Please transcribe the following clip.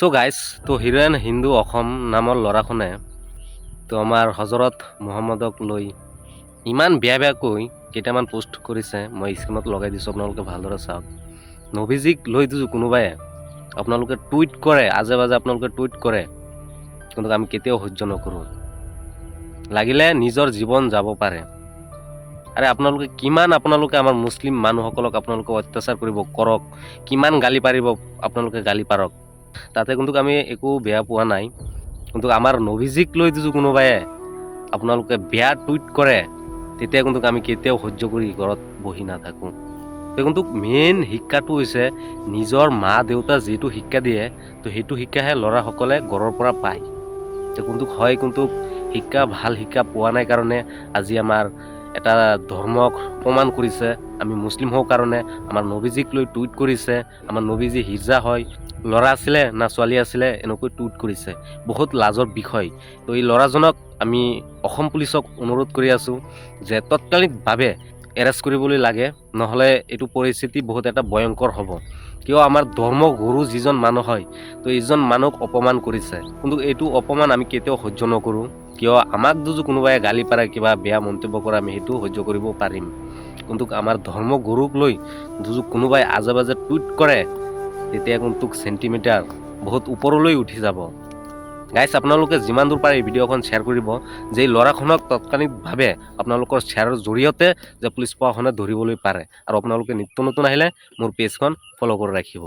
So guys তো heroine Hindu Assam নামৰ ল'ৰাখনে তো আমাৰ হজৰত মুহাম্মদক লৈ ইমান বেয়াকৈ কেইটামান পোষ্ট কৰিছে। মই স্ক্ৰীণত লগাই দিছোঁ, আপোনালোকে ভালদৰে চাওক। নবীজিক লৈ কোনোবাই আপোনালোকে টুইট কৰে, আজে বাজে আপোনালোকে টুইট কৰে, কিন্তু আমি কেতিয়াও সহ্য নকৰোঁ। লাগিলে নিজৰ জীৱন যাব পাৰে। আৰে আপোনালোকে আমাৰ মুছলিম মানুহসকলক আপোনালোকে অত্যাচাৰ কৰিব কৰক, কিমান গালি পাৰিব আপোনালোকে গালি পাৰক, তাতে কিন্তু আমি একো বেয়া পোৱা নাই। কিন্তু আমাৰ নবীজিক লৈ কোনোবাই আপোনালোকে বেয়া টুইট কৰে, তেতিয়া কিন্তু আমি কেতিয়াও সহ্য কৰি ঘৰত বহি নাথাকোঁ। কিন্তু মেইন শিক্ষাটো হৈছে নিজৰ মা দেউতা যিটো শিক্ষা দিয়ে, তো সেইটো শিক্ষাহে ল'ৰাসকলে ঘৰৰ পৰা পায়। কিন্তু শিক্ষা ভাল শিক্ষা পোৱা নাই কাৰণে আজি আমাৰ এটা ধৰ্মক অপমান কৰিছে। আমি মুছলিম হওঁ কাৰণে আমাৰ নবীজিক লৈ টুইট কৰিছে, আমাৰ নবীজি হিজা হয়, ল'ৰা আছিলে না ছোৱালী আছিলে, এনেকৈ টুইট কৰিছে। বহুত লাজৰ বিষয়। তো এই ল'ৰাজনক আমি অসম পুলিচক অনুৰোধ কৰি আছোঁ যে তৎকালীনভাৱে এৰেষ্ট কৰিবলৈ লাগে, নহ'লে এইটো পৰিস্থিতি বহুত এটা ভয়ংকৰ হ'ব। কিয় আমাৰ ধৰ্মগুৰু যিজন মানুহ হয়, তো এইজন মানুহক অপমান কৰিছে। কিন্তু এইটো অপমান আমি কেতিয়াও সহ্য নকৰোঁ। কিয় আমাক কোনোবাই গালি পাৰে, কিবা বেয়া মন্তব্য কৰে, আমি সেইটো সহ্য কৰিব পাৰিম। কিন্তু আমাৰ ধৰ্মগুৰুক লৈ কোনোবাই আজে বাজে টুইট কৰে, তেতিয়া কিন্তু চেণ্টিমিটাৰ বহুত ওপৰলৈ উঠি যাব। গাইজ আপোনালোকে যিমান দূৰ পাৰে এই ভিডিঅ'খন শ্বেয়াৰ কৰিব, যে এই ল'ৰাখনক তৎক্ষণিকভাৱে আপোনালোকৰ শ্বেয়াৰৰ জৰিয়তে যে পুলিচ প্ৰশাসনে ধৰিবলৈ পাৰে। আৰু আপোনালোকে নিত্য নতুন আহিলে মোৰ পেজখন ফ'ল' কৰি ৰাখিব।